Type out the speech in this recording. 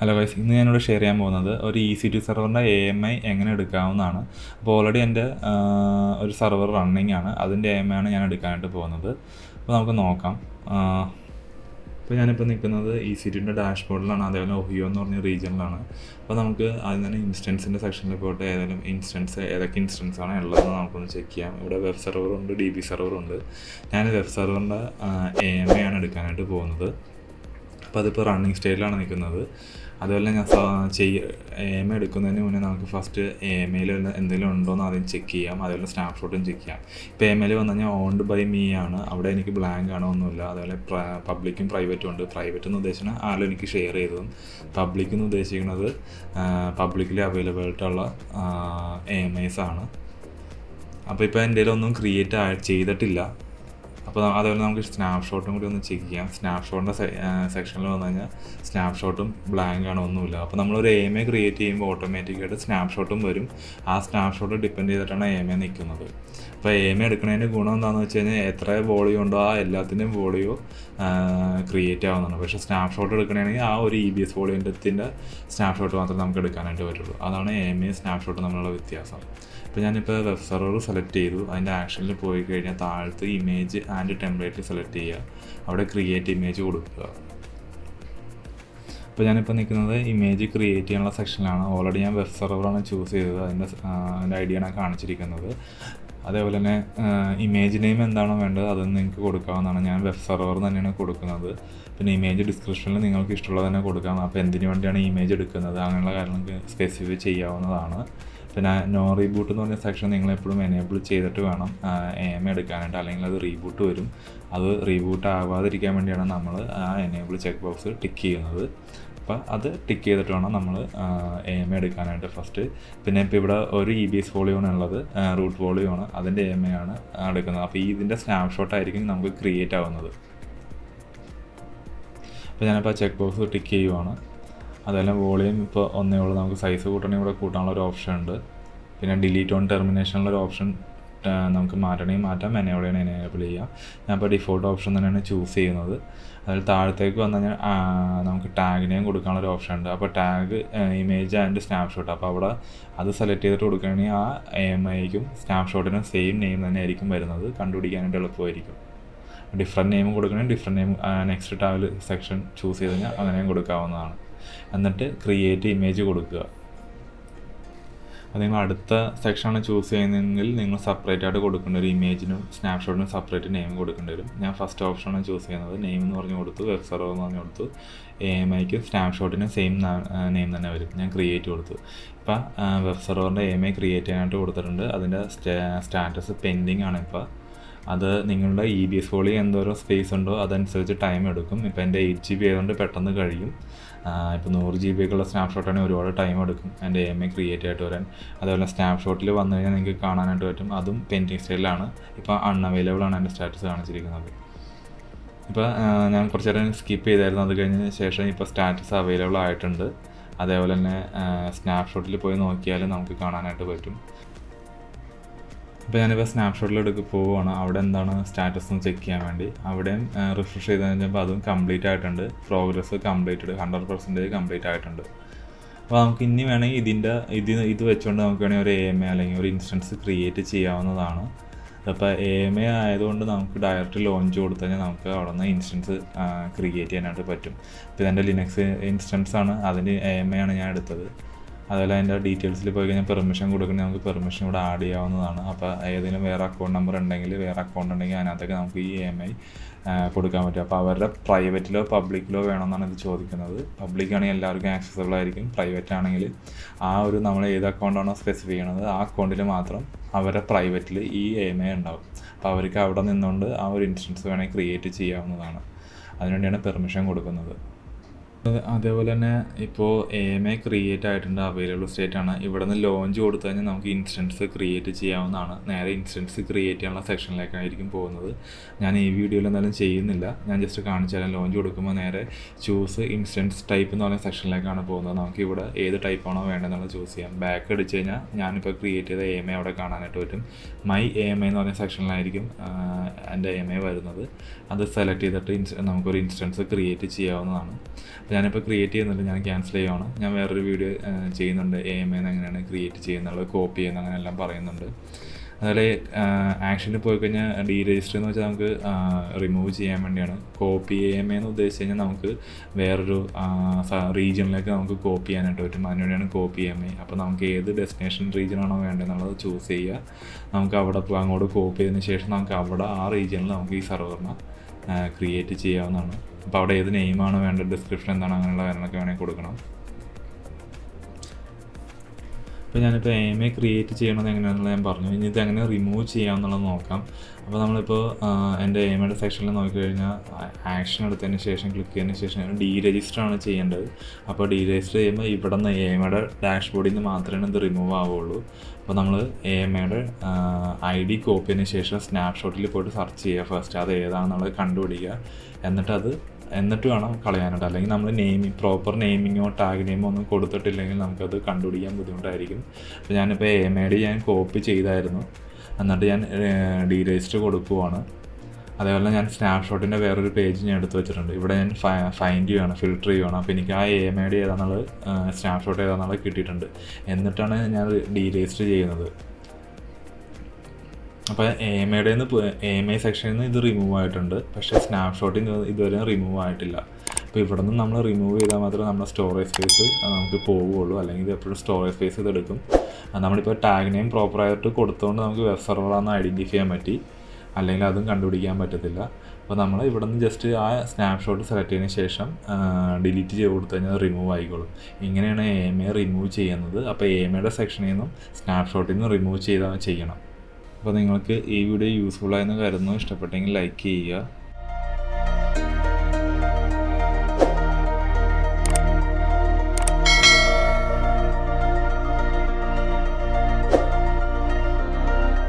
Hello guys, ഇന്ന് ഞാനിവിടെ share ചെയ്യാൻ പോകുന്നത് ഒരു EC2 സെർവറിൻ്റെ AMI എങ്ങനെ എടുക്കാവുന്നതാണ്. അപ്പോൾ ഓൾറെഡി എൻ്റെ ഒരു സെർവർ റണ്ണിങ് ആണ്, അതിൻ്റെ AMI ആണ് ഞാൻ എടുക്കാനായിട്ട് പോകുന്നത്. അപ്പോൾ നമുക്ക് നോക്കാം. ഇപ്പോൾ ഞാനിപ്പോൾ നിൽക്കുന്നത് EC2ൻ്റെ ഡാഷ്ബോർഡിലാണ്, അതേപോലെ ഒഹിയോ എന്ന് പറഞ്ഞ റീജിയനിലാണ്. അപ്പോൾ നമുക്ക് ആദ്യം തന്നെ ഇൻസ്റ്റൻസിൻ്റെ സെക്ഷനിൽ പോയിട്ട് ഏതൊക്കെ ഇൻസ്റ്റൻസ് ആണ് ഉള്ളതെന്ന് നമുക്കൊന്ന് ചെക്ക് ചെയ്യാം. ഇവിടെ വെബ് സെർവറുണ്ട്, DB സെർവറുണ്ട്. ഞാൻ വെബ് സെർവറിൻ്റെ AMI ആണ് എടുക്കാനായിട്ട് പോകുന്നത്. അപ്പോൾ അതിപ്പോൾ റണ്ണിങ് സ്റ്റേജിലാണ് നിൽക്കുന്നത്. അതുപോലെ ഞാൻ AMI എടുക്കുന്നതിന് മുന്നേ നമുക്ക് ഫസ്റ്റ് AMIയിൽ എന്തെങ്കിലും ഉണ്ടോ എന്ന് ആദ്യം ചെക്ക് ചെയ്യാം. അതുപോലെ സ്നാപ്ഷോട്ടും ചെക്ക് ചെയ്യാം. ഇപ്പോൾ AMIയിൽ വന്നു കഴിഞ്ഞാൽ ഓൺഡ് ബൈ മീ ആണ്, അവിടെ എനിക്ക് ബ്ലാങ്ക് ആണോ ഒന്നുമില്ല. അതുപോലെ പബ്ലിക്കും പ്രൈവറ്റും ഉണ്ട്. പ്രൈവറ്റ് എന്ന് ഉദ്ദേശിക്കുന്നത് ആരും എനിക്ക് ഷെയർ ചെയ്തതും, പബ്ലിക് എന്ന് ഉദ്ദേശിക്കുന്നത് പബ്ലിക്കലി അവൈലബിൾ ആയിട്ടുള്ള AMIs ആണ്. അപ്പോൾ ഇപ്പോൾ എൻ്റെ ഒന്നും ക്രിയേറ്റ് ചെയ്തിട്ടില്ല. അപ്പോൾ അതുപോലെ നമുക്ക് സ്നാപ്ഷോട്ടും കൂടി ഒന്ന് ചെക്ക് ചെയ്യാം. സ്നാപ്ഷോട്ടിൻ്റെ സെക്ഷനിൽ വന്നു കഴിഞ്ഞാൽ സ്നാപ്ഷോട്ടും ബ്ലാങ്ക് ആണോ ഒന്നുമില്ല. അപ്പോൾ നമ്മളൊരു AMI ക്രിയേറ്റ് ചെയ്യുമ്പോൾ ഓട്ടോമാറ്റിക്കായിട്ട് സ്നാപ്ഷോട്ടും വരും. ആ സ്നാപ്ഷോട്ട് ഡിപ്പെൻഡ് ചെയ്തിട്ടാണ് AMI നിൽക്കുന്നത്. അപ്പോൾ AMI എടുക്കുന്നതിൻ്റെ ഗുണം എന്താണെന്ന് വെച്ച് കഴിഞ്ഞാൽ എത്ര വോളിയോ ഉണ്ടോ ആ എല്ലാത്തിൻ്റെയും വോളിയോ ക്രിയേറ്റ് ആവുന്നതാണ്. പക്ഷേ സ്നാപ്ഷോട്ട് എടുക്കണമെങ്കിൽ ആ ഒരു EBS വോളിയത്തിൻ്റെ സ്നാപ്ഷോട്ട് മാത്രമേ നമുക്ക് എടുക്കാനായിട്ട് പറ്റുള്ളൂ. അതാണ് AMI സ്നാപ്ഷോട്ട് തമ്മിലുള്ള വ്യത്യാസം. ഇപ്പോൾ ഞാനിപ്പോൾ വെബ് സെർവർ സെലക്ട് ചെയ്തു. അതിൻ്റെ ആക്ഷനിൽ പോയി കഴിഞ്ഞാൽ താഴത്ത് ഇമേജ് ആൻഡ് ടെംപ്ലേറ്റ് സെലക്ട് ചെയ്യുക. അവിടെ ക്രിയേറ്റ് ഇമേജ് കൊടുക്കുക. അപ്പോൾ ഞാനിപ്പോൾ നിൽക്കുന്നത് ഇമേജ് ക്രിയേറ്റ് ചെയ്യാനുള്ള സെക്ഷനിലാണ്. ഓൾറെഡി ഞാൻ വെബ് സെർവറാണ് ചൂസ് ചെയ്തത്. അതിൻ്റെ ഐഡിയാണ് കാണിച്ചിരിക്കുന്നത്. അതേപോലെ തന്നെ ഇമേജ് നെയിം എന്താണോ വേണ്ടത് അതൊന്നും നിങ്ങൾക്ക് കൊടുക്കാവുന്നതാണ്. ഞാൻ വെബ് സെർവർ തന്നെയാണ് കൊടുക്കുന്നത്. പിന്നെ ഇമേജ് ഡിസ്ക്രിപ്ഷനിൽ നിങ്ങൾക്ക് ഇഷ്ടമുള്ളത് തന്നെ കൊടുക്കാം. അപ്പോൾ എന്തിനു വേണ്ടിയാണ് ഇമേജ് എടുക്കുന്നത് അങ്ങനെയുള്ള കാര്യങ്ങൾക്ക് സ്പെസിഫൈ ചെയ്യാവുന്നതാണ്. പിന്നെ നോ റീബൂട്ട് എന്ന് പറഞ്ഞ സെക്ഷൻ നിങ്ങളെപ്പോഴും എനേബിൾ ചെയ്തിട്ട് വേണം AMI എടുക്കാനായിട്ട്, അല്ലെങ്കിൽ അത് റീബൂട്ട് വരും. അത് റീബൂട്ട് ആവാതിരിക്കാൻ വേണ്ടിയാണ് നമ്മൾ ആ എനേബിൾ ചെക്ക് ബോക്സ് ടിക്ക് ചെയ്യുന്നത്. അപ്പോൾ അത് ടിക്ക് ചെയ്തിട്ട് വേണം നമ്മൾ AMI എടുക്കാനായിട്ട് ഫസ്റ്റ്. പിന്നെ ഇപ്പോൾ ഇവിടെ ഒരു EBS വോളിയാണ് ഉള്ളത്, റൂട്ട് വോളിയാണ്, അതിൻ്റെ AMI ആണ് എടുക്കുന്നത്. അപ്പോൾ ഇതിൻ്റെ സ്നാപ്ഷോട്ടായിരിക്കും നമുക്ക് ക്രിയേറ്റ് ആവുന്നത്. അപ്പോൾ ഞാനിപ്പോൾ ചെക്ക് ബോക്സ് ടിക്ക് ചെയ്യുവാണ്. അതെല്ലാം വോളിയം ഇപ്പോൾ ഒന്നേ ഉള്ളൂ. നമുക്ക് സൈസ് കൂട്ടണമെങ്കിൽ ഇവിടെ കൂട്ടാനുള്ള ഒരു ഓപ്ഷൻ ഉണ്ട്. പിന്നെ ഡിലീറ്റ് ഓൺ ടെർമിനേഷനുള്ള ഓപ്ഷൻ നമുക്ക് മാറ്റണമെങ്കിൽ മാറ്റാം, എനേബിൾ എനേബിൾ ചെയ്യാം. ഞാൻ ഇപ്പോൾ ഡിഫോൾട്ട് ഓപ്ഷൻ തന്നെയാണ് ചൂസ് ചെയ്യുന്നത്. അതിൽ താഴത്തേക്ക് വന്നു കഴിഞ്ഞാൽ നമുക്ക് ടാഗിനെയും കൊടുക്കാനുള്ളൊരു ഓപ്ഷൻ ഉണ്ട്. അപ്പോൾ ടാഗ് ഇമേജ് ആൻഡ് സ്നാപ്ഷോട്ട്, അപ്പോൾ അവിടെ അത് സെലക്ട് ചെയ്തിട്ട് കൊടുക്കുകയാണെങ്കിൽ ആ AMIക്കും സ്നാപ്ഷോട്ടിനും സെയിം നെയിം തന്നെ ആയിരിക്കും വരുന്നത്. കണ്ടുപിടിക്കാനായിട്ട് എളുപ്പമായിരിക്കും. ഡിഫറെൻറ്റ് നെയിം കൊടുക്കണമെങ്കിൽ ഡിഫറെൻറ്റ് നെയിം നെക്സ്റ്റ് ടാബിൽ സെക്ഷൻ ചൂസ് ചെയ്ത് കഴിഞ്ഞാൽ അങ്ങനെയും കൊടുക്കാവുന്നതാണ്. എന്നിട്ട് ക്രിയേറ്റ് ഇമേജ് കൊടുക്കുക. അത് നിങ്ങൾ അടുത്ത സെക്ഷനാണ് ചൂസ് ചെയ്യുന്നതെങ്കിൽ നിങ്ങൾ സെപ്പറേറ്റ് ആയിട്ട് കൊടുക്കേണ്ട ഒരു ഇമേജിനും സ്നാപ്ഷോട്ടിനും സെപ്പറേറ്റ് നെയിം കൊടുക്കേണ്ടി വരും. ഞാൻ ഫസ്റ്റ് ഓപ്ഷനാണ് ചൂസ് ചെയ്യുന്നത്. നെയിം എന്ന് പറഞ്ഞു കൊടുത്തു, വെബ് സെർവർ എന്ന് പറഞ്ഞു കൊടുത്തു. AMIക്ക് സ്നാപ്ഷോട്ടിനും സെയിം നെയിം തന്നെ വരും. ഞാൻ ക്രിയേറ്റ് കൊടുത്തു. ഇപ്പം വെബ് സെർവറിൻ്റെ AMI ക്രിയേറ്റ് ചെയ്യാനായിട്ട് കൊടുത്തിട്ടുണ്ട്. അതിൻ്റെ സ്റ്റാറ്റസ് പെൻഡിങ് ആണ്. ഇപ്പോൾ അത് നിങ്ങളുടെ EBS വോളിയം എന്തോരം സ്പേസ് ഉണ്ടോ അതനുസരിച്ച് ടൈം എടുക്കും. ഇപ്പോൾ എൻ്റെ 8 GB ആയതുകൊണ്ട് പെട്ടെന്ന് കഴിയും. ഇപ്പോൾ 100 GB ഒക്കെയുള്ള സ്നാപ്ഷോട്ടാണെങ്കിൽ ഒരുപാട് ടൈം എടുക്കും എൻ്റെ AMI ക്രിയേറ്റ് ആയിട്ട് വരാൻ. അതുപോലെ സ്നാപ്ഷോട്ടിൽ വന്നു കഴിഞ്ഞാൽ നിങ്ങൾക്ക് കാണാനായിട്ട് പറ്റും, അതും പെൻഡിങ് സ്റ്റേജിലാണ്. ഇപ്പോൾ അൺഅവൈലബിൾ ആണ് എൻ്റെ സ്റ്റാറ്റസ് കാണിച്ചിരിക്കുന്നത്. ഇപ്പോൾ ഞാൻ കുറച്ച് നേരം സ്കിപ്പ് ചെയ്തായിരുന്നു. അത് കഴിഞ്ഞ ശേഷം ഇപ്പോൾ സ്റ്റാറ്റസ് അവൈലബിൾ ആയിട്ടുണ്ട്. അതേപോലെ തന്നെ സ്നാപ്ഷോട്ടിൽ പോയി നോക്കിയാൽ നമുക്ക് കാണാനായിട്ട് പറ്റും. ഇപ്പോൾ ഞാനിപ്പോൾ സ്നാപ്ഷോട്ടിലെടുക്ക് പോവുകയാണ്. അവിടെ എന്താണ് സ്റ്റാറ്റസ് എന്ന് ചെക്ക് ചെയ്യാൻ വേണ്ടി അവിടെയും റിഫ്രഷ് ചെയ്ത് കഴിഞ്ഞപ്പോൾ അതും കംപ്ലീറ്റ് ആയിട്ടുണ്ട്. പ്രോഗ്രസ് കംപ്ലീറ്റഡ് 100% കംപ്ലീറ്റ് ആയിട്ടുണ്ട്. അപ്പോൾ നമുക്ക് ഇനി വേണമെങ്കിൽ ഇത് വെച്ചുകൊണ്ട് നമുക്ക് വേണമെങ്കിൽ ഒരു AMI അല്ലെങ്കിൽ ഒരു ഇൻസ്റ്റൻസ് ക്രിയേറ്റ് ചെയ്യാവുന്നതാണ്. അപ്പോൾ AMI ആയതുകൊണ്ട് നമുക്ക് ഡയറക്റ്റ് ലോഞ്ച് കൊടുത്തു കഴിഞ്ഞാൽ നമുക്ക് അവിടെ നിന്ന് ഇൻസ്റ്റൻസ് ക്രിയേറ്റ് ചെയ്യാനായിട്ട് പറ്റും. ഇപ്പോൾ ഇതെൻ്റെ ലിനക്സ് ഇൻസ്റ്റൻസ് ആണ്, അതിന് AMI ആണ് ഞാൻ എടുത്തത്. അതുപോലെ അതിൻ്റെ ഡീറ്റെയിൽസിൽ പോയി കഴിഞ്ഞാൽ പെർമിഷൻ കൊടുക്കണമെങ്കിൽ നമുക്ക് പെർമിഷൻ ഇവിടെ ആഡ് ചെയ്യാവുന്നതാണ്. അപ്പോൾ ഏതെങ്കിലും വേറെ അക്കൗണ്ട് നമ്പർ ഉണ്ടെങ്കിൽ അതിനകത്തൊക്കെ നമുക്ക് ഈ AMI കൊടുക്കാൻ പറ്റും. അപ്പോൾ അവരുടെ പ്രൈവറ്റിലോ പബ്ലിക്കിലോ വേണമെന്നാണ് ഇത് ചോദിക്കുന്നത്. പബ്ലിക് ആണെങ്കിൽ എല്ലാവർക്കും ആക്സസിബിൾ ആയിരിക്കും. പ്രൈവറ്റ് ആണെങ്കിൽ നമ്മൾ ഏത് അക്കൗണ്ടാണോ സ്പെസിഫൈ ചെയ്യണത് ആ അക്കൗണ്ടിൽ മാത്രം അവരുടെ പ്രൈവറ്റിൽ ഈ AMI ഉണ്ടാവും. അപ്പോൾ അവർക്ക് അവിടെ നിന്നുകൊണ്ട് ആ ഒരു ഇൻസ്റ്റൻസ് വേണമെങ്കിൽ ക്രിയേറ്റ് ചെയ്യാവുന്നതാണ്. അതിനുവേണ്ടിയാണ് പെർമിഷൻ കൊടുക്കുന്നത്. അതേപോലെ തന്നെ ഇപ്പോൾ AMI ക്രിയേറ്റ് ആയിട്ടുണ്ട്, അവൈലബിൾ സ്റ്റേറ്റ് ആണ്. ഇവിടെ നിന്ന് ലോഞ്ച് കൊടുത്തു കഴിഞ്ഞാൽ നമുക്ക് ഇൻസ്റ്റൻസ് ക്രിയേറ്റ് ചെയ്യാവുന്നതാണ്. നേരെ ഇൻസ്റ്റൻസ് ക്രിയേറ്റ് ചെയ്യാനുള്ള സെക്ഷനിലേക്കായിരിക്കും പോകുന്നത്. ഞാൻ ഈ വീഡിയോയിൽ എന്തായാലും ചെയ്യുന്നില്ല, ഞാൻ ജസ്റ്റ് കാണിച്ചു തരാം. ലോഞ്ച് കൊടുക്കുമ്പോൾ നേരെ ചൂസ് ഇൻസ്റ്റൻസ് ടൈപ്പ് എന്ന് പറയുന്ന സെക്ഷനിലേക്കാണ് പോകുന്നത്. നമുക്ക് ഇവിടെ ഏത് ടൈപ്പാണോ വേണ്ടതെന്നുള്ളത് ചൂസ് ചെയ്യാം. ബാക്ക് അടിച്ച് കഴിഞ്ഞാൽ ഞാനിപ്പോൾ ക്രിയേറ്റ് ചെയ്ത AMI അവിടെ കാണാനായിട്ട് പറ്റും. മൈ AMI എന്ന് പറയുന്ന സെക്ഷനിലായിരിക്കും എൻ്റെ AMI വരുന്നത്. അത് സെലക്ട് ചെയ്തിട്ട് നമുക്കൊരു ഇൻസ്റ്റൻസ് ക്രിയേറ്റ് ചെയ്യാവുന്നതാണ്. അപ്പോൾ അപ്പോൾ ഞാനിപ്പോൾ ക്രിയേറ്റ് ചെയ്യുന്നുണ്ട്, ഞാൻ ക്യാൻസൽ ചെയ്യുവാണ്. ഞാൻ വേറൊരു വീഡിയോ ചെയ്യുന്നുണ്ട്, AMA എങ്ങനെയാണ് ക്രിയേറ്റ് ചെയ്യുന്നുള്ളത്, കോപ്പി ചെയ്യുന്നത്, അങ്ങനെയെല്ലാം പറയുന്നുണ്ട്. അതുപോലെ ആക്ഷനിൽ പോയി കഴിഞ്ഞാൽ ഡീരജിസ്റ്റർ എന്ന് വെച്ചാൽ നമുക്ക് റിമൂവ് ചെയ്യാൻ വേണ്ടിയാണ്. കോപ്പി AMA എന്ന് ഉദ്ദേശിച്ച് കഴിഞ്ഞാൽ നമുക്ക് വേറൊരു റീജിയനിലേക്ക് നമുക്ക് കോപ്പി ചെയ്യാനായിട്ട് പറ്റും. അതിനുവേണ്ടിയാണ് കോപ്പി AMA. അപ്പോൾ നമുക്ക് ഏത് ഡെസ്റ്റിനേഷൻ റീജിയനാണോ വേണ്ടതെന്നുള്ളത് ചൂസ് ചെയ്യുക. നമുക്ക് അവിടെ അങ്ങോട്ട് കോപ്പി ചെയ്തതിന് ശേഷം നമുക്ക് അവിടെ ആ റീജിയനിൽ നമുക്ക് ഈ സെർവറിനെ ക്രിയേറ്റ് ചെയ്യാവുന്നതാണ്. അപ്പോൾ അവിടെ ഏത് നെയിമാണ് വേണ്ടത്, ഡിസ്ക്രിപ്ഷൻ എന്താണ്, അങ്ങനെയുള്ള കാര്യങ്ങളൊക്കെ വേണമെങ്കിൽ കൊടുക്കണം. അപ്പോൾ ഞാനിപ്പോൾ AMA ക്രിയേറ്റ് ചെയ്യണമെന്ന് എങ്ങനെയാണെന്നുള്ളത് ഞാൻ പറഞ്ഞു. ഇനി ഇത് എങ്ങനെ റിമൂവ് ചെയ്യാമെന്നുള്ളത് നോക്കാം. അപ്പോൾ നമ്മളിപ്പോൾ എൻ്റെ AMAയുടെ സെക്ഷനിൽ നോക്കിക്കഴിഞ്ഞാൽ ആക്ഷൻ എടുത്തതിന് ശേഷം ക്ലിക്ക് ചെയ്തതിന് ശേഷം ഡീരജിസ്റ്ററാണ് ചെയ്യേണ്ടത്. അപ്പോൾ ഡീരജിസ്റ്റർ ചെയ്യുമ്പോൾ ഇവിടെ നിന്ന് AMAയുടെ ഡാഷ്ബോർഡിൽ നിന്ന് മാത്രമേ ഇത് റിമൂവ് ആവുള്ളൂ. അപ്പോൾ നമ്മൾ AMAയുടെ ID കോപ്പി ചെയ്തതിന് ശേഷം സ്നാപ്ഷോട്ടിൽ പോയിട്ട് സെർച്ച് ചെയ്യുക ഫസ്റ്റ്, അത് ഏതാണെന്നുള്ളത് കണ്ടുപിടിക്കുക. എന്നിട്ട് വേണം കളയാനായിട്ട്. അല്ലെങ്കിൽ നമ്മൾ പ്രോപ്പർ നെയിമിങ്ങോ ടാഗ് നെയിമോ ഒന്നും കൊടുത്തിട്ടില്ലെങ്കിൽ നമുക്കത് കണ്ടുപിടിക്കാൻ ബുദ്ധിമുട്ടായിരിക്കും. അപ്പോൾ ഞാനിപ്പോൾ AMAയുടെ ഞാൻ കോപ്പി ചെയ്തായിരുന്നു, എന്നിട്ട് ഞാൻ ഡീരജിസ്റ്റർ കൊടുക്കുവാണ്. അതേപോലെ ഞാൻ സ്നാപ്ഷോട്ടിൻ്റെ വേറൊരു പേജ് ഞാൻ എടുത്ത് വെച്ചിട്ടുണ്ട്. ഇവിടെ ഞാൻ ഫൈൻഡ് ചെയ്യുകയാണ്, ഫിൽറ്റർ ചെയ്യുകയാണ്. അപ്പോൾ എനിക്ക് ആ AMAയുടെ ഏതാണെന്നുള്ളത് സ്നാപ്ഷോട്ട് ഏതാണെന്നുള്ളത് കിട്ടിയിട്ടുണ്ട്. എന്നിട്ടാണ് ഞാൻ ഡീരജിസ്റ്റർ ചെയ്യുന്നത്. അപ്പോൾ AMA സെക്ഷനിൽ നിന്ന് ഇത് റിമൂവ് ആയിട്ടുണ്ട്, പക്ഷേ സ്നാപ്ഷോട്ടിൽ ഇതുവരെ റിമൂവ് ആയിട്ടില്ല. അപ്പോൾ ഇവിടെ നിന്ന് നമ്മൾ റിമൂവ് ചെയ്താൽ മാത്രമേ നമ്മുടെ സ്റ്റോറേജ് സ്പേസ് നമുക്ക് പോവുകയുള്ളൂ, അല്ലെങ്കിൽ ഇത് എപ്പോഴും സ്റ്റോറേജ് സ്പേസ് ഇത് എടുക്കും. നമ്മളിപ്പോൾ ടാഗ് നെയിം പ്രോപ്പറായിട്ട് കൊടുത്തുകൊണ്ട് നമുക്ക് വെബ് സെർവറാണെന്ന് ഐഡൻറ്റിഫൈ ചെയ്യാൻ പറ്റി, അല്ലെങ്കിൽ അതും കണ്ടുപിടിക്കാൻ പറ്റത്തില്ല. അപ്പോൾ നമ്മൾ ഇവിടെ നിന്ന് ജസ്റ്റ് ആ സ്നാപ്ഷോട്ട് സെലക്ട് ചെയ്തതിന് ശേഷം ഡിലീറ്റ് ചെയ്ത് കൊടുത്തു കഴിഞ്ഞാൽ റിമൂവ് ആയിക്കോളും. ഇങ്ങനെയാണ് AMA റിമൂവ് ചെയ്യുന്നത്. അപ്പോൾ AMAയുടെ സെക്ഷനിൽ നിന്നും സ്നാപ്ഷോട്ടിൽ നിന്നും റിമൂവ് ചെയ്യണം. അപ്പോൾ നിങ്ങൾക്ക് ഈ വീഡിയോ യൂസ്ഫുൾ ആയെന്ന് കരുതുന്നു. ഇഷ്ടപ്പെട്ടെങ്കിൽ ലൈക്ക് ചെയ്യുക.